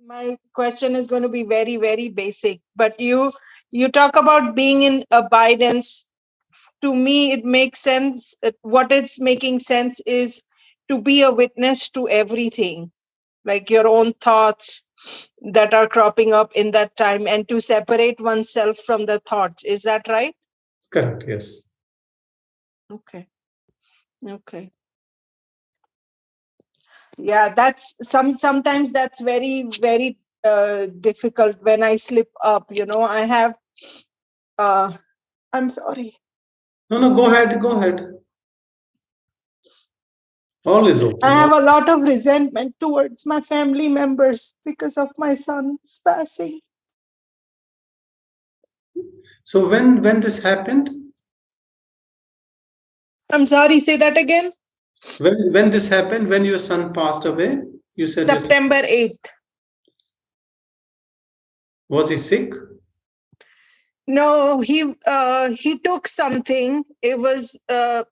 My question is going to be very, very basic, but you talk about being in abidance. To me, it makes sense. What it's making sense is to be a witness to everything, like your own thoughts that are cropping up in that time, and to separate oneself from the thoughts. Is that right? Correct, yes. Okay. Okay. Yeah, that's sometimes that's very, very difficult when I slip up. I have uh I'm sorry. No, no, go ahead, go ahead. All is okay. I have a lot of resentment towards my family members because of my son's passing. So when this happened, I'm sorry, say that again. when this happened, when your son passed away, you said yes. September 8th. Was he sick? No, he took something. It was a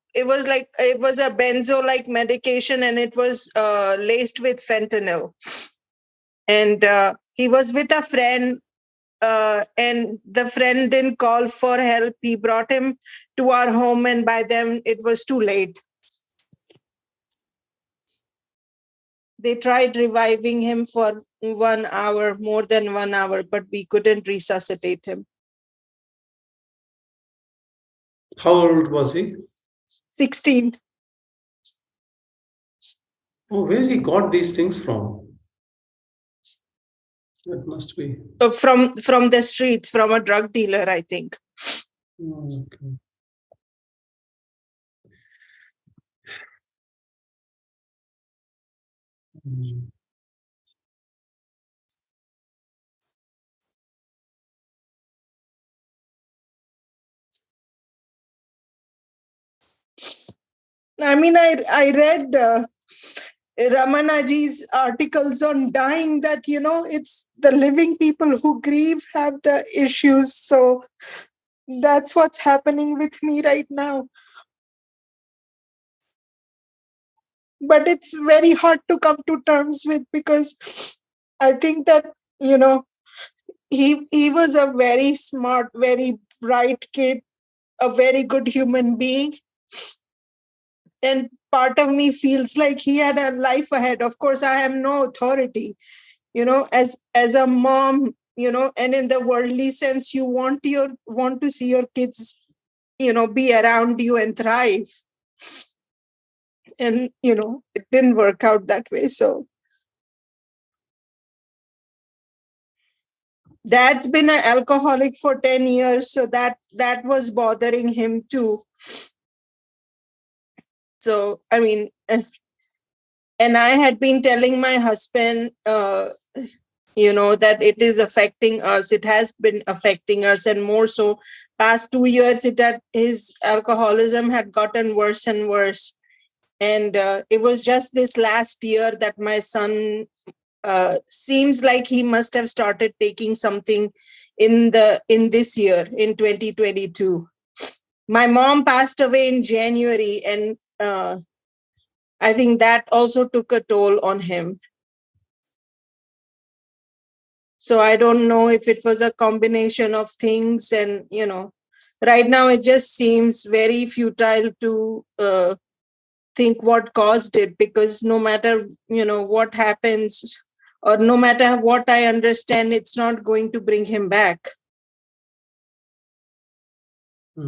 benzo like medication, and it was laced with fentanyl. And he was with a friend, and the friend didn't call for help. He brought him to our home, and by then it was too late. They tried reviving him for 1 hour, more than 1 hour, but we couldn't resuscitate him. How old was he? 16. Oh, where he got these things from? That must be. From the streets, from a drug dealer, I think. Oh, okay. I mean, I read Ramanaji's articles on dying that, it's the living people who grieve have the issues. So that's what's happening with me right now. But it's very hard to come to terms with, because I think that, he was a very smart, very bright kid, a very good human being. And part of me feels like he had a life ahead. Of course, I have no authority, as a mom, and in the worldly sense, you want to see your kids, be around you and thrive. And, it didn't work out that way. So dad's been an alcoholic for 10 years. So that was bothering him too. So, I mean, and I had been telling my husband, that it is affecting us. It has been affecting us, and more so past 2 years, his alcoholism had gotten worse and worse. And it was just this last year that my son seems like he must have started taking something in this year, in 2022. My mom passed away in January, and I think that also took a toll on him. So I don't know if it was a combination of things, and, right now it just seems very futile to think what caused it, because no matter, what happens, or no matter what I understand, it's not going to bring him back. But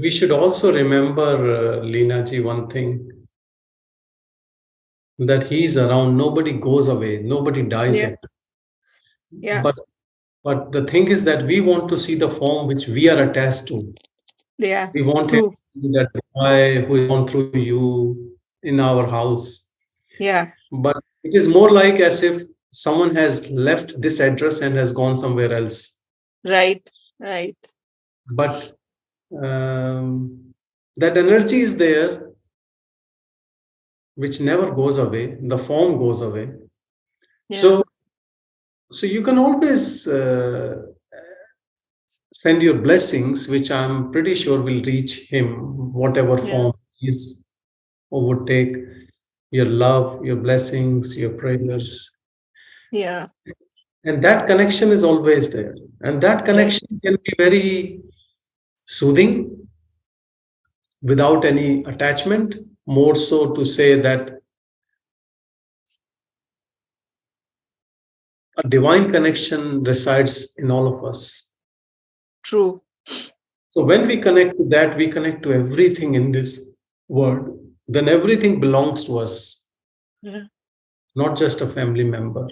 we should also remember, Leena ji, one thing, that he's around. Nobody goes away. Nobody dies. Yeah. Yeah. But the thing is that we want to see the form which we are attached to. Yeah. We want True. to see that guy who is gone through you in our house. Yeah. But it is more like as if someone has left this address and has gone somewhere else. Right. Right. But that energy is there, which never goes away. The form goes away. Yeah. So you can always send your blessings, which I'm pretty sure will reach him, whatever Yeah. form he's or would take. your love, your blessings, your prayers. Yeah. And that connection is always there. And that Right. connection can be very soothing without any attachment, more so to say that a divine connection resides in all of us. True. So when we connect to that, we connect to everything in this world. Then everything belongs to us, Yeah. not just a family member.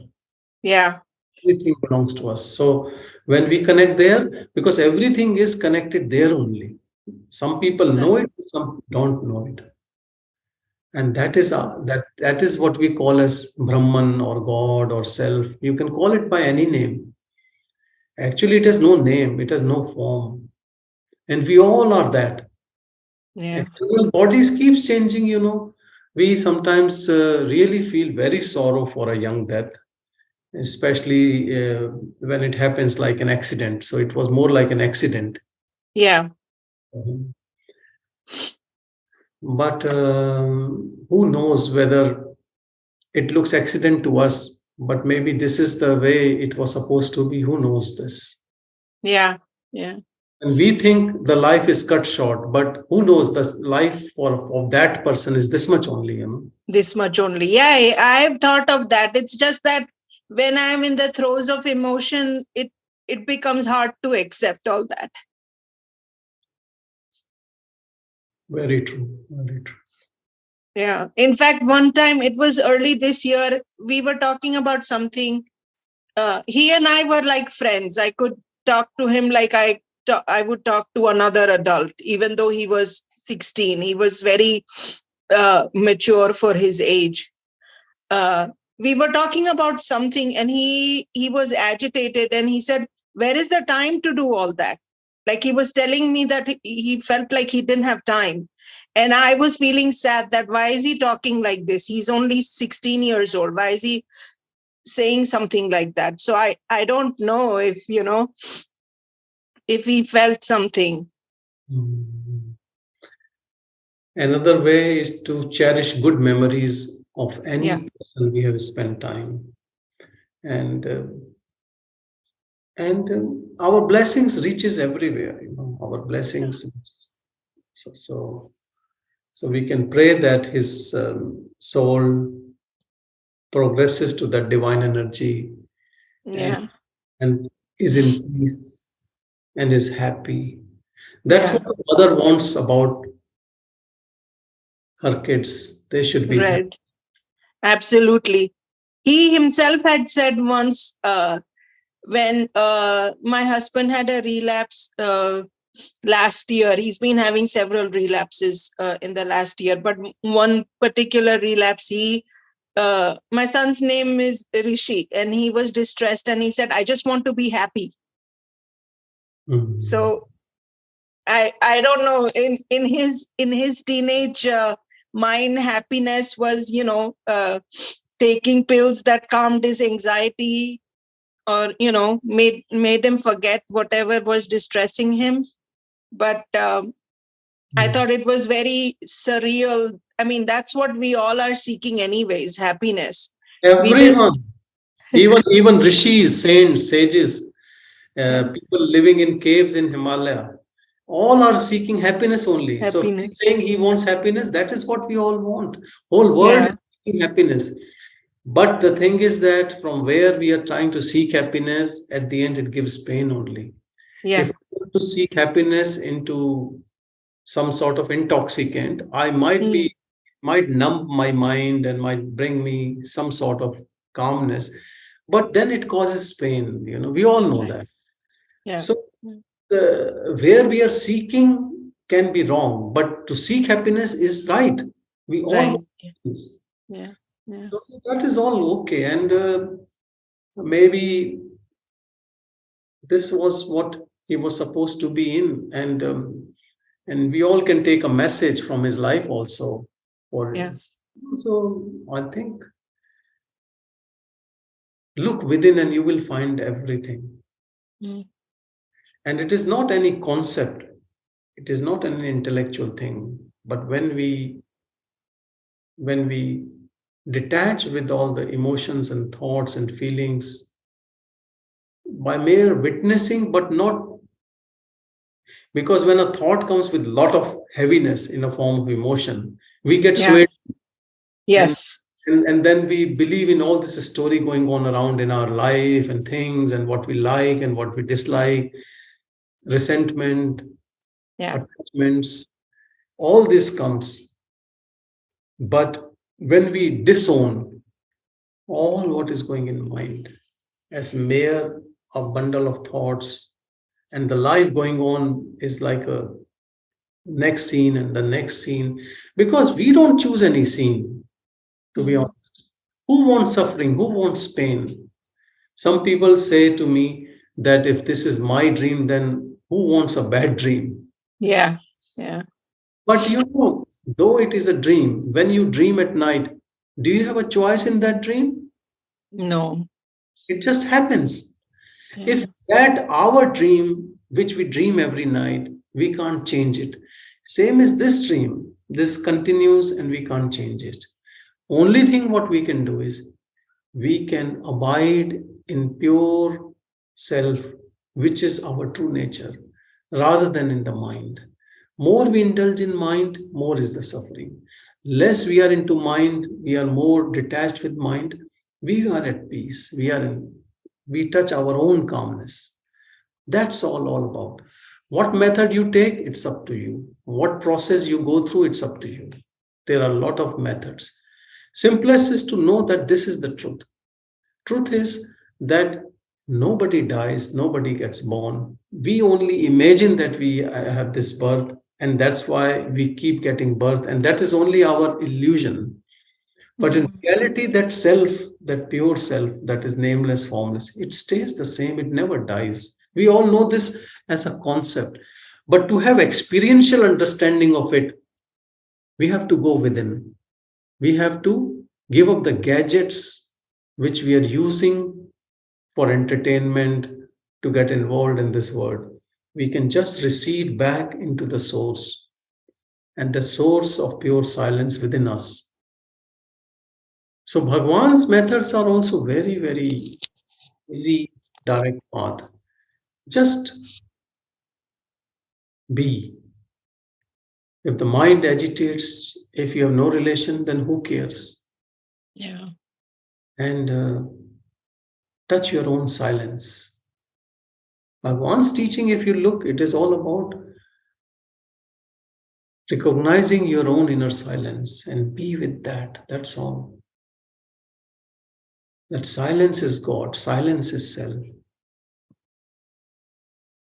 Yeah. Everything belongs to us. So when we connect there, because everything is connected there only. Some people know Right. it, some don't know it. And that is what we call as Brahman or God or self. You can call it by any name. Actually, it has no name, it has no form. And we all are that. Yeah. External bodies keeps changing. We sometimes really feel very sorrow for a young death, especially when it happens like an accident. So it was more like an accident. Yeah. Mhm. But who knows whether it looks accident to us, but maybe this is the way it was supposed to be. Who knows this? Yeah. Yeah. And we think the life is cut short, but who knows the life for that person is this much only. This much only. Yeah, I've thought of that. It's just that when I'm in the throes of emotion, it becomes hard to accept all that. Very true. Very true. Yeah. In fact, one time, it was early this year, we were talking about something. He and I were like friends. I could talk to him like I would talk to another adult, even though he was 16. He was very mature for his age. Uh, we were talking about something, and he was agitated, and he said, "Where is the time to do all that?" Like, he was telling me that he felt like he didn't have time, and I was feeling sad that why is he talking like this? He's only 16 years old. Why is he saying something like that? So I don't know if he felt something. Mhm. Another way is to cherish good memories of Yeah. any person we have spent time, and our blessings reaches everywhere. Our blessings. So we can pray that his soul progresses to that divine energy and Yeah. and is in peace and is happy. That's what Yeah. the mother wants about her kids. They should be happy. Right. Absolutely. He himself had said once, when my husband had a relapse last year. He's been having several relapses in the last year, but one particular relapse, my son's name is Rishi, and he was distressed, and he said, "I just want to be happy." Mhm. So I don't know, in his teenage mind, happiness was taking pills that calmed his anxiety, or made him forget whatever was distressing him. But I Mhm. thought it was very surreal. I mean, that's what we all are seeking anyways, happiness. We just Everyone, even rishis, saints, sages, Yeah, people living in caves in Himalaya, all are seeking happiness only. So he's saying happiness. he wants happiness. That is what we all want. Whole world is Yeah. seeking happiness. But the thing is that from where we are trying to seek happiness, at the end it gives pain only. If Yeah. I want to seek happiness into some sort of intoxicant, I Mm, might numb my mind and might bring me some sort of calmness, but then it causes pain. We all know right. that. Yeah. So where we are seeking can be wrong, but to seek happiness is right. We all Right. want happiness. Yeah. Yeah. So that is all okay, and maybe this was what he was supposed to be in, and we all can take a message from his life also. For Yeah. so, I think look within, and you will find everything. Mm, And it is not any concept; it is not an intellectual thing. But when we detach with all the emotions and thoughts and feelings by mere witnessing, but not, because when a thought comes with a lot of heaviness in a form of emotion, we get Yeah. swayed, and, Yes. and then we believe in all this story going on around in our life and things and what we like and what we dislike, resentment, Yeah. attachments, all this comes. But when we disown all what is going in mind as mere a bundle of thoughts, and the life going on is like a next scene and the next scene, because we don't choose any scene, to be honest. Who wants suffering? Who wants pain? Some people say to me that if this is my dream, then who wants a bad dream? Yeah. Yeah. But though it is a dream, when you dream at night, do you have a choice in that dream? No. It just happens. Yeah. If that our dream, which we dream every night, we can't change it. Same as this dream, this continues and we can't change it. Only thing what we can do is we can abide in pure self, which is our true nature, rather than in the mind. More we indulge in mind, more is the suffering. Less we are into mind, we are more detached with mind, we are at peace. We touch our own calmness. That's all about. What method you take, it's up to you. What process you go through, it's up to you. There are a lot of methods. Simplest is to know that this is the truth. Truth is that nobody dies, nobody gets born. We only imagine that we have this birth, and that's why we keep getting birth, and that is only our illusion. But in reality, that self, that pure self, that is nameless, formless, it stays the same, it never dies. We all know this as a concept. But to have experiential understanding of it, we have to go within. We have to give up the gadgets which we are using for entertainment to get involved in this world. We can just recede back into the source and the source of pure silence within us. So Bhagwan's methods are also very direct path. Just be. If the mind agitates, if you have no relation, then who cares? Yeah. And touch your own silence. Bhagwan's teaching, if you look, it is all about recognizing your own inner silence and be with that. That's all. That silence is God, silence is self.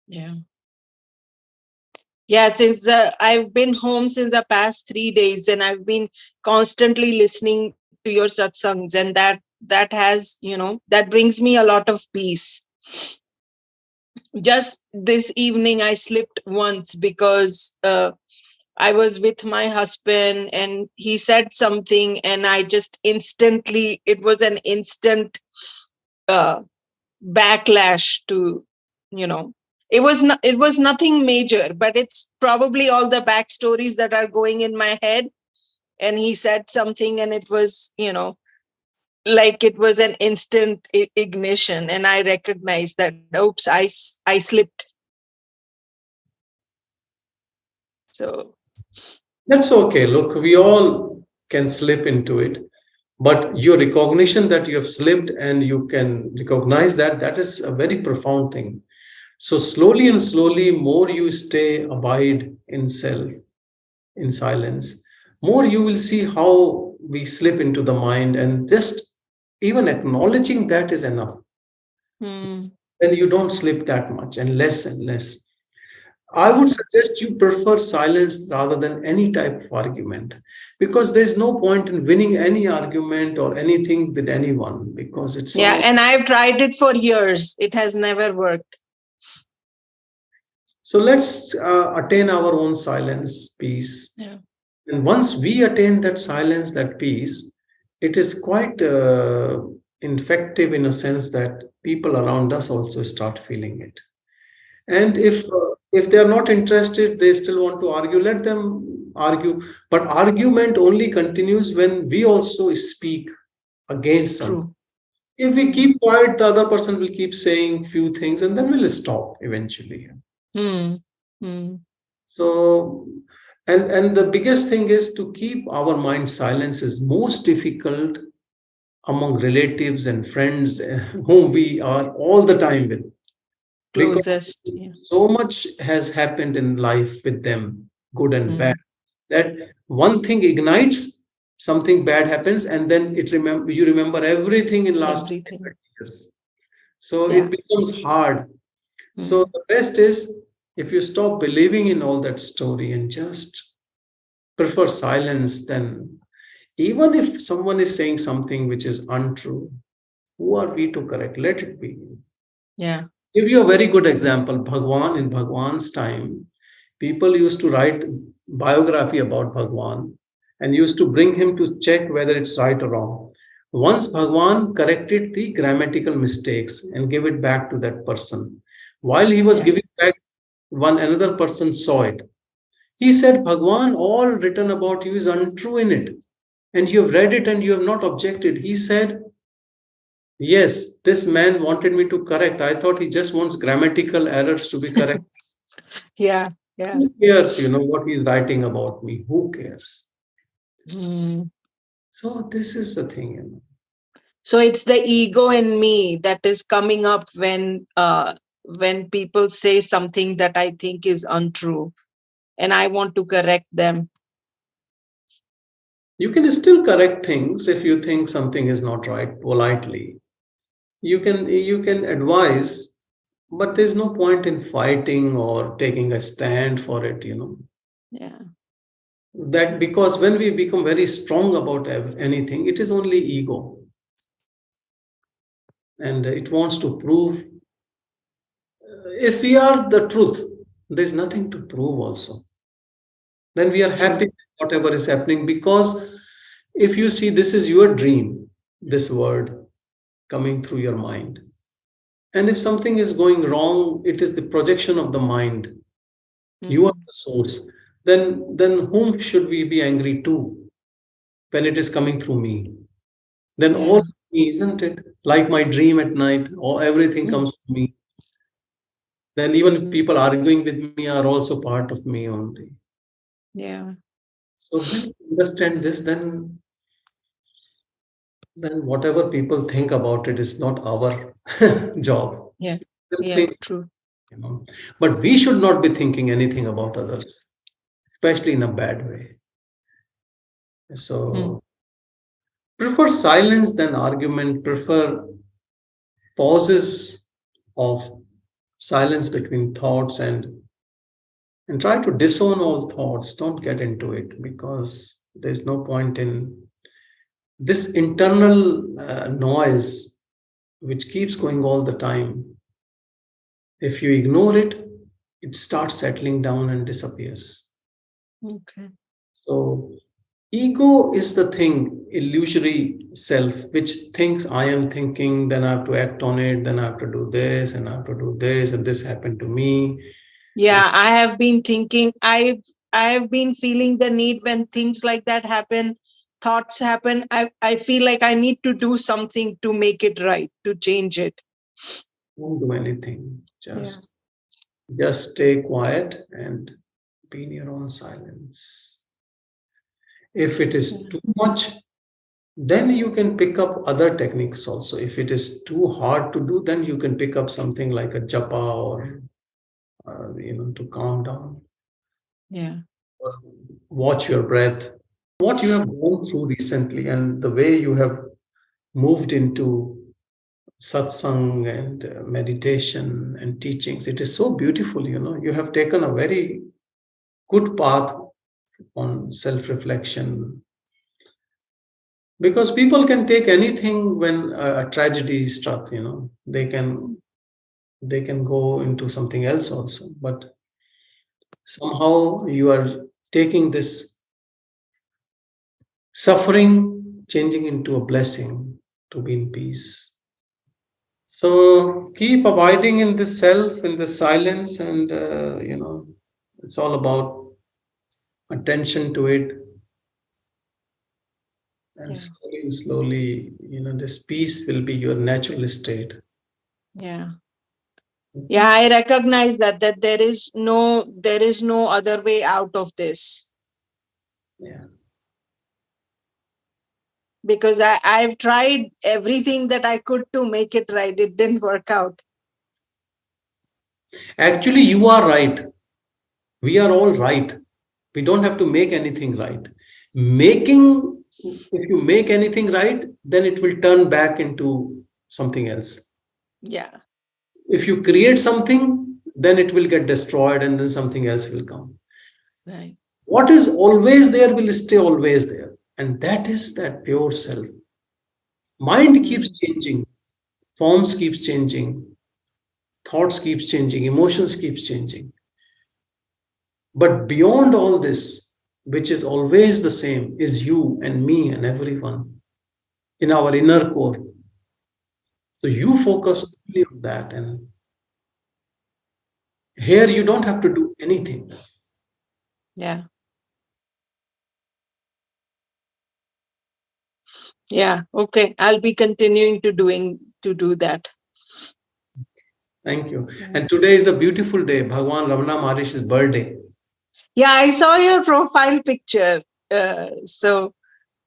Yeah. Yeah, since I've been home since the past 3 days, and I've been constantly listening to your satsangs, and that has, that brings me a lot of peace. Just this evening, I slept once because I was with my husband, and he said something, and I just instantly, it was an instant uh, backlash to, you know, it was nothing major, but it's probably all the backstories that are going in my head. And he said something, and it was, like it was an instant ignition, and I recognized that, oops, I slipped. So That's okay. Look, we all can slip into it. But your recognition that you have slipped and you can recognize that, that is a very profound thing. So slowly and slowly, more you stay, abide in self, in silence, more you will see how we slip into the mind, and just even acknowledging that is enough. mm, Then you don't slip that much, and less and less. I would suggest you prefer silence rather than any type of argument, because there's no point in winning any argument or anything with anyone, because it's yeah, all. and I've tried it for years, it has never worked. So let's attain our own silence, peace. Yeah. And once we attain that silence, that peace, it is quite infective in a sense that people around us also start feeling it. And if they are not interested, they still want to argue, let them argue, but argument only continues when we also speak against something. True. If we keep quiet, the other person will keep saying few things and then we'll stop eventually. Hmm. Hmm. So, and the biggest thing is to keep our mind silence is most difficult among relatives and friends whom we are all the time with, because Closest. Yeah. so much has happened in life with them, good and bad, Hmm. that one thing ignites, something bad happens, and then you remember everything in last Everything. 20 years. So it Yeah. becomes hard. So Hmm. the best is if you stop believing in all that story and just prefer silence, then even if someone is saying something which is untrue, who are we to correct? Let it be. Yeah. Give you a very good example. Bhagwan, in Bhagwan's time, people used to write biography about Bhagwan and used to bring him to check whether it's right or wrong. Once Bhagwan corrected the grammatical mistakes and gave it back to that person. While he was Yeah. giving back, one another person saw it. He said, Bhagwan, all written about you is untrue in it. And you have read it and you have not objected. He said, yes, this man wanted me to correct. I thought he just wants grammatical errors to be correct. Yeah. Yeah. Who cares, what he's writing about me? Who cares? Hmm. So this is the thing. So it's the ego in me that is coming up when people say something that I think is untrue, and I want to correct them. You can still correct things if you think something is not right politely. You can advise, but there's no point in fighting or taking a stand for it. Yeah. That because when we become very strong about anything, it is only ego, and it wants to prove. If we are the truth, there's nothing to prove also. Then we are happy True. with whatever is happening, because if you see, this is your dream, this word coming through your mind, and if something is going wrong, it is the projection of the mind. You are Hmm. the source. Then whom should we be angry to when it is coming through me? Then all Yeah. me, isn't it? Like my dream at night, or everything Mm. comes to me. Then even people arguing with me are also part of me only. Yeah. So when you understand this, then whatever people think about it is not our job. Yeah. They'll Yeah. think, True. you know. But we should not be thinking anything about others, especially in a bad way. Hmm. So prefer silence than argument, prefer pauses of silence between thoughts, and try to disown all thoughts. Don't get into it, because there's no point in this internal noise which keeps going all the time. If you ignore it, it starts settling down and disappears. Okay. So ego is the thing, illusory self, which thinks I am thinking, then I have to act on it, then I have to do this, and I have to do this, and this happened to me. And Yeah, I have been thinking, I have been feeling the need when things like that happen, thoughts happen. I feel like I need to do something to make it right, to change it. don't do anything. Yeah. Just stay quiet and be in your own silence. If it is Yeah. too much, then you can pick up other techniques also. If it is too hard to do, then you can pick up something like a japa, or to calm down. Yeah. Watch your breath. What you have gone through recently and the way you have moved into satsang and meditation and teachings, it is so beautiful. You have taken a very good path on self reflection, because people can take anything when a tragedy struck. They can go into something else also, but somehow you are taking this suffering, changing into a blessing, to be in peace. So keep abiding in this self, in this silence, and it's all about attention to it, and Yeah. slowly, this peace will be your natural state. Yeah. Okay? Yeah, I recognize that there is no other way out of this, Yeah. because I've tried everything that I could to make it right. It didn't work out. Actually, you are right. We are all right. We don't have to make anything right. If you make anything right, then it will turn back into something else. Yeah. If you create something, then it will get destroyed and then something else will come. Right. What is always there will stay always there. And that is that pure self. Mind keeps changing, forms keeps changing, thoughts keeps changing, emotions keeps changing. But beyond all this, which is always the same, is you and me and everyone in our inner core. So you focus only on that. And here you don't have to do anything. Yeah. Yeah. Okay. I'll be continuing to do that. Thank you. And today is a beautiful day, Bhagavan Ramana Maharshi's birthday. Yeah, I saw your profile picture. So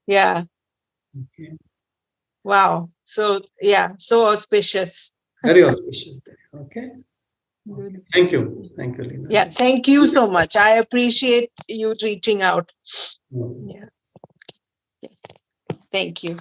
yeah. Okay. Wow. So yeah, so auspicious. Very auspicious day. Okay. Good. Thank you. Thank you, Lina. Yeah, thank you so much. I appreciate you reaching out. Yeah. Thank you.